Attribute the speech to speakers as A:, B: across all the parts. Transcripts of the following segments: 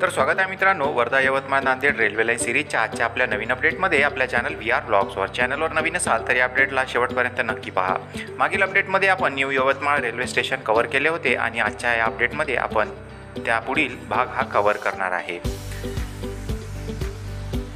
A: तर स्वागत आहे मित्रांनो, वर्धा यवतमाळ नांदेड रेल्वे लाईन सिरीजच्या आजच्या आपल्या नवीन अपडेटमध्ये आपल्या चॅनल VR ब्लॉग्सवर. चॅनलवर नवीन असाल तर या अपडेटला शेवटपर्यंत नक्की पहा. मागील अपडेटमध्ये आपण new Yavatmal railway station cover केले होते आणि आजच्या या अपडेटमध्ये आपण त्यापुढील भाग हा कव्हर करणार आहे.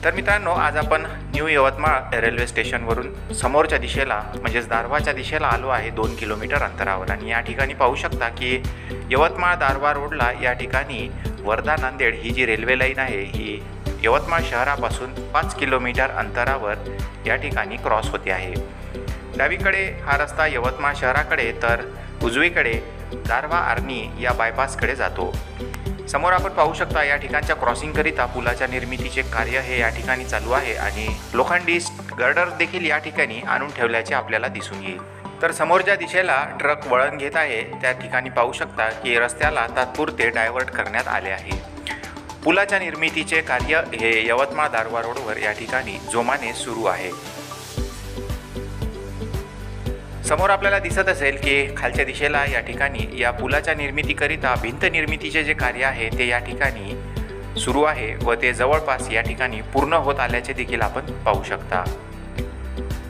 A: तर मित्रांनो, आज आपण न्यू यवतमाळ रेल्वे स्टेशनवरून समोरच्या दिशेला म्हणजेच दारव्हाच्या दिशेला आलो आहे 2 किलोमीटर अंतरावर. आणि या ठिकाणी पाहू शकता की यवतमाळ दारव्हा रोडला या ठिकाणी वर्धा नांदेड ही जी रेल्वे लाईन आहे ही यवतमाळ शहरापासून 5 किलोमीटर अंतरावर या ठिकाणी क्रॉस होते आहे. डावीकडे हा रस्ता यवतमाळ शहराकडे तर उजवीकडे दारव्हा आर्णी या बायपासकडे जातो. समोर आपण पाहू शकता या ठिकाणच्या क्रॉसिंगकरिता पुलाच्या निर्मितीचे कार्य हे या ठिकाणी चालू आहे आणि लोखंडी गर्डर देखील या ठिकाणी आणून ठेवल्याचे आपल्याला दिसून येईल. तर समोरच्या दिशेला ट्रक वळण घेत आहे. त्या ठिकाणी पाहू शकता की रस्त्याला तात्पुरते डायव्हर्ट करण्यात आले आहे. पुलाच्या निर्मितीचे कार्य हे यवतमाळ दारव्हा रोडवर या ठिकाणी जोमाने सुरू आहे. समोर आपल्याला दिसत असेल की खालच्या दिशेला या ठिकाणी या पुलाच्या निर्मितीकरिता भिंत निर्मितीचे जे कार्य आहे ते या ठिकाणी सुरू आहे व ते जवळपास या ठिकाणी पूर्ण होत आल्याचे देखील आपण पाहू शकता.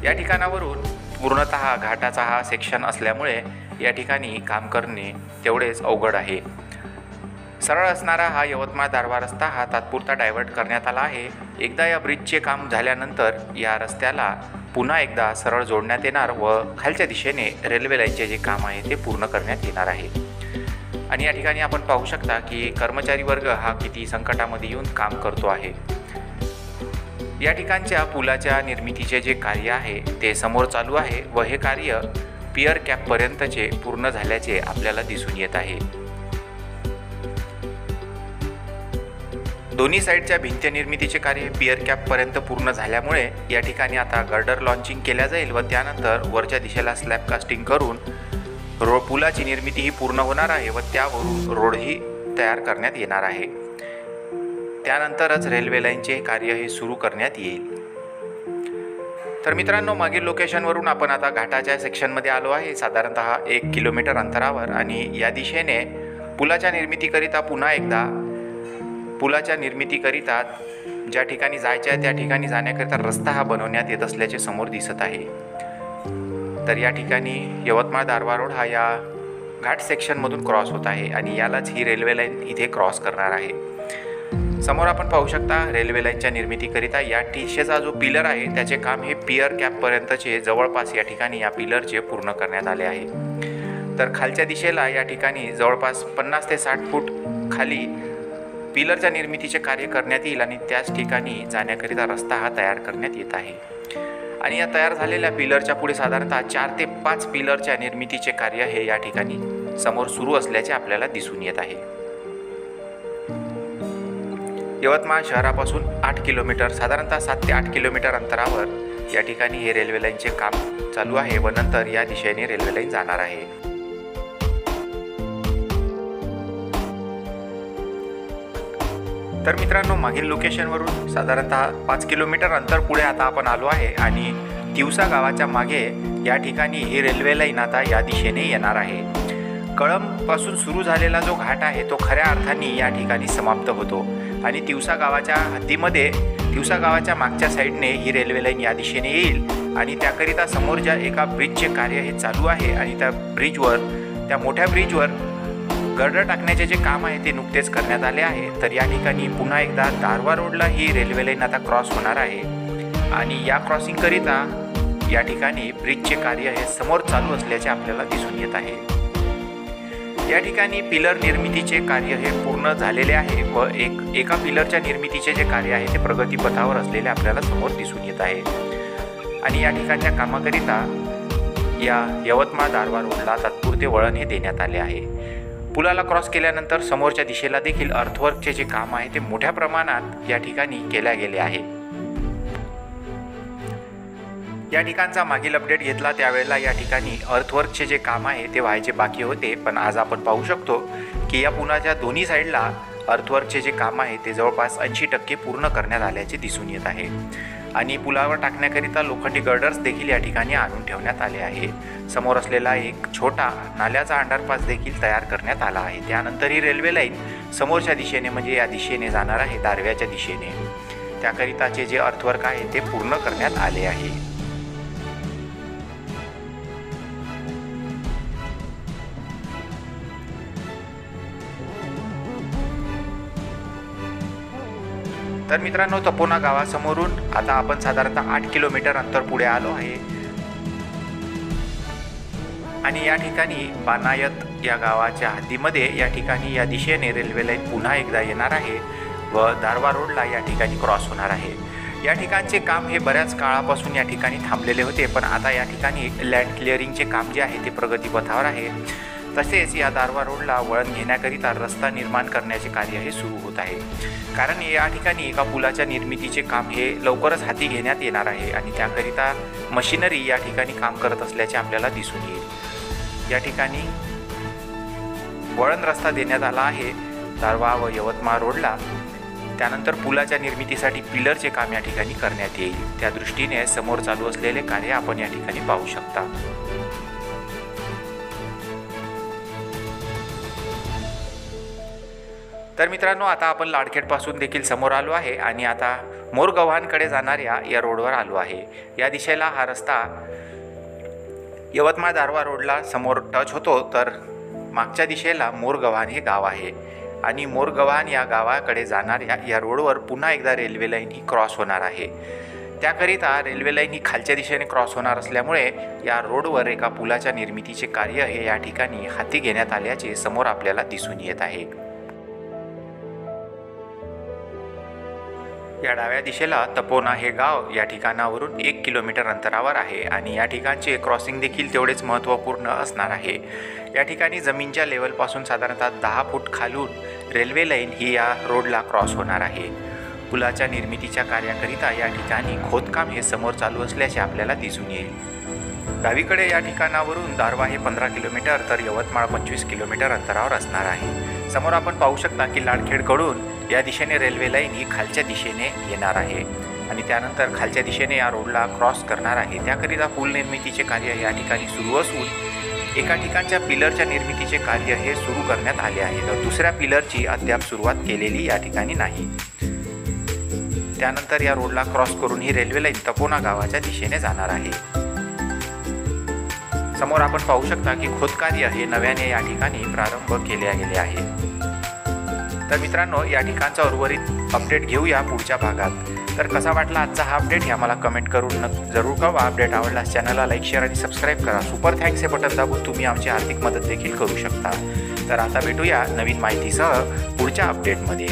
A: या ठिकाणावरून पूर्णतः घाटाचा हा सेक्शन असल्यामुळे या ठिकाणी काम करणे तेवढेच अवघड आहे. सरळ असणारा हा यवतमाळ दारव्हा रस्ता हा तात्पुरता डायव्हर्ट करण्यात आला आहे. एकदा या ब्रिजचे काम झाल्यानंतर या रस्त्याला पुन्हा एकदा सरळ जोडण्यात येणार व खालच्या दिशेने रेल्वे लाईनचे जे काम आहे ते पूर्ण करण्यात येणार आहे. आणि या ठिकाणी आपण पाहू शकता की कर्मचारी वर्ग हा किती संकटामध्ये येऊन काम करतो आहे. या ठिकाणच्या पुलाच्या निर्मितीचे जे कार्य आहे ते समोर चालू आहे व हे कार्य पियर कॅपपर्यंतचे पूर्ण झाल्याचे आपल्याला दिसून येत आहे. दोन्ही साईडच्या भिंत निर्मितीचे कार्य पियर कॅपपर्यंत पूर्ण झाल्यामुळे या ठिकाणी आता गर्डर लॉन्चिंग केल्या जाईल व त्यानंतर वरच्या दिशेला स्लॅब कास्टिंग करून पुलाची निर्मिती ही पूर्ण होणार आहे व त्यावरून रोडही तयार करण्यात येणार आहे. त्यानंतरच रेल्वे लाईनचे कार्य हे सुरू करण्यात येईल. तर मित्रांनो, मागील लोकेशनवरून आपण आता घाटाच्या सेक्शनमध्ये आलो आहे साधारणतः 1 किलोमीटर अंतरावर. आणि या दिशेने पुलाच्या निर्मितीकरिता पुन्हा एकदा पुलाच्या निर्मितीकरिता ज्या ठिकाणी जायचे आहे त्या ठिकाणी जाण्याकरिता रस्ता हा बनवण्यात येत असल्याचे समोर दिसत आहे. तर या ठिकाणी यवतमाळ दारव्हा रोड हा या घाट सेक्शनमधून क्रॉस होत आहे आणि यालाच ही रेल्वे लाईन इथे क्रॉस करणार आहे. समोर आपण पाहू शकता रेल्वे लाईनच्या निर्मितीकरिता या दिशेचा जो पिलर आहे त्याचे काम हे पियर कॅपपर्यंतचे जवळपास या ठिकाणी या पिलरचे पूर्ण करण्यात आले आहे. तर खालच्या दिशेला या ठिकाणी जवळपास 50 ते 60 फूट खाली पिलरच्या निर्मितीचे कार्य करण्यात येईल आणि त्याच ठिकाणी जाण्याकरिता रस्ता हा तयार करण्यात येत आहे. आणि या तयार झालेल्या पिलरच्या पुढे साधारणतः 4 ते 5 पिलरच्या निर्मितीचे कार्य हे या ठिकाणी समोर सुरू असल्याचे आपल्याला दिसून येत आहे. यवतमाळ शहरापासून 8 किलोमीटर साधारणतः 7 ते 8 किलोमीटर अंतरावर या ठिकाणी हे रेल्वे लाईनचे काम चालू आहे व नंतर या दिशेने रेल्वे लाईन जाणार आहे. तर मित्रांनो, मागील लोकेशनवरून साधारणतः 5 किलोमीटर अंतर पुढे आता आपण आलो आहे आणि तिवसा गावाच्या मागे या ठिकाणी ही रेल्वे लाईन आता या दिशेने येणार आहे. कळंबपासून सुरू झालेला जो घाट आहे तो खऱ्या अर्थाने या ठिकाणी समाप्त होतो आणि तिवसा गावाच्या हद्दीमध्ये तिवसा गावाच्या मागच्या साईडने ही रेल्वे लाईन या दिशेने येईल आणि त्याकरिता समोरच्या एका ब्रिजचे कार्य हे चालू आहे आणि त्या मोठ्या ब्रिजवर गर्डर टाकण्याचे जे काम आहे ते नुकतेच करण्यात आले आहे. तर या ठिकाणी पुन्हा एकदा दारव्हा रोडला ही रेल्वे लाईन आता क्रॉस होणार आहे आणि या क्रॉसिंगकरिता या ठिकाणी ब्रिजचे कार्य हे समोर चालू असल्याचे आपल्याला दिसून येत आहे. या ठिकाणी पिलर निर्मितीचे कार्य हे पूर्ण झालेले आहे व एका पिलरच्या निर्मितीचे जे कार्य आहे ते प्रगतीपथावर असलेले आपल्याला समोर दिसून येत आहे. आणि या ठिकाणच्या कामाकरिता या यवतमाळ दारव्हा रोडला तात्पुरते वळण हे देण्यात आले आहे. पुलाला क्रॉस केल्यानंतर समोरच्या दिशेला देखील अर्थवर्कचे जे काम आहे ते मोठ्या प्रमाणात या ठिकाणी केल्या गेले आहे. या ठिकाणचा मागील अपडेट घेतला त्यावेळेला या ठिकाणी अर्थवर्कचे जे काम आहे ते व्हायचे बाकी होते, पण आज आपण पाहू शकतो की या पुलाच्या दोन्ही साईडला अर्थवर्कचे जे काम आहे ते जवळपास 80% पूर्ण करण्यात आल्याचे दिसून येत आहे. आणि पुलावर टाकण्याकरिता लोखंडी गर्डर्स देखील या ठिकाणी आणून ठेवण्यात आले आहे. समोर असलेला एक छोटा नाल्याचा अंडरपास देखील तयार करण्यात आला आहे. त्यानंतर ही रेल्वे लाईन समोरच्या दिशेने म्हणजे या दिशेने जाणार आहे, दारव्याच्या दिशेने. त्याकरिताचे जे अर्थवर्क आहे ते पूर्ण करण्यात आले आहे. तर मित्रांनो, तपोना गावासमोरून आता आपण साधारणतः 8 किलोमीटर अंतर पुढे आलो आहे आणि या ठिकाणी बानायत या गावाच्या हद्दीमध्ये या ठिकाणी या दिशेने रेल्वे लाईन पुन्हा एकदा येणार आहे व दारवा रोडला या ठिकाणी क्रॉस होणार आहे. या ठिकाणचे काम हे बऱ्याच काळापासून या ठिकाणी थांबलेले होते, पण आता या ठिकाणी लँड क्लिअरिंगचे काम जे आहे ते प्रगतीपथावर आहे. तसेच या दारवा रोडला वळण घेण्याकरिता रस्ता निर्माण करण्याचे कार्य हे सुरू होत आहे. कारण या ठिकाणी एका पुलाच्या निर्मितीचे काम हे लवकरच हाती घेण्यात येणार आहे आणि त्याकरिता मशिनरी या ठिकाणी काम करत असल्याचे आपल्याला दिसून येईल. या ठिकाणी वळण रस्ता देण्यात आला आहे दारवा व यवतमाळ रोडला. त्यानंतर पुलाच्या निर्मितीसाठी पिलरचे काम या ठिकाणी करण्यात येईल. त्या दृष्टीने समोर चालू असलेले कार्य आपण या ठिकाणी पाहू शकता. तर मित्रांनो, आता आपण लाडखेडपासून देखील समोर आलो आहे आणि आता मोरगव्हाणकडे जाणाऱ्या या रोडवर आलो आहे. या दिशेला हा रस्ता यवतमाळ दारवा रोडला समोर टच होतो, तर मागच्या दिशेला मोरगव्हाण हे गाव आहे आणि मोरगव्हाण या गावाकडे जाणाऱ्या या रोडवर पुन्हा एकदा रेल्वे लाईन ही क्रॉस होणार आहे. त्याकरिता रेल्वे लाईन ही खालच्या दिशेने क्रॉस होणार असल्यामुळे या रोडवर एका पुलाच्या निर्मितीचे कार्य हे या ठिकाणी हाती घेण्यात आल्याचे समोर आपल्याला दिसून येत आहे. या डाव्या दिशेला तपोना हे गाव या ठिकाणावरून 1 किलोमीटर अंतरावर आहे आणि या ठिकाणचे क्रॉसिंग देखील तेवढेच महत्त्वपूर्ण असणार आहे. या ठिकाणी जमीनच्या लेवलपासून साधारणतः 10 फूट खालून रेल्वे लाईन ही या रोडला क्रॉस होणार आहे. पुलाच्या निर्मितीच्या कार्याकरिता या ठिकाणी खोदकाम हे समोर चालू असल्याचे आपल्याला दिसून येईल. डावीकडे या ठिकाणावरून दारवा हे 15 किलोमीटर तर यवतमाळ 25 किलोमीटर अंतरावर असणार आहे. समोर आपण पाहू शकता की लाडखेडकडून या दिशेने रेल्वे लाईन ही खालच्या दिशेने येणार आहे आणि त्यानंतर खालच्या दिशेने या रोडला क्रॉस करणार आहे. त्याकरिता पूल निर्मितीचे कार्य या ठिकाणी सुरू असून एका ठिकाणच्या पिलरच्या निर्मितीचे कार्य हे सुरू करण्यात आले आहे, तर दुसऱ्या पिलरची अद्याप सुरुवात केलेली या ठिकाणी नाही. त्यानंतर या रोडला क्रॉस करून ही रेल्वे लाईन तपोना गावाच्या दिशेने जाणार आहे. समोर आपण पाहू शकता की खोदकार्य हे नव्याने या ठिकाणी प्रारंभ केले गेले आहे. तर मित्रांनो, या ठिकाणचा उर्वरित अपडेट घेऊया पुढच्या भागात. तर कसा वाटला आजचा हा अपडेट हे आम्हाला कमेंट करून जरूर कळवा. अपडेट आवडल्यास चॅनलला लाईक, शेअर आणि सबस्क्राईब करा. सुपर थँक्स हे बटन दाबून तुम्ही आमची आर्थिक मदत देखील करू शकता. तर आता भेटूया नवीन माहितीसह पुढच्या अपडेटमध्ये.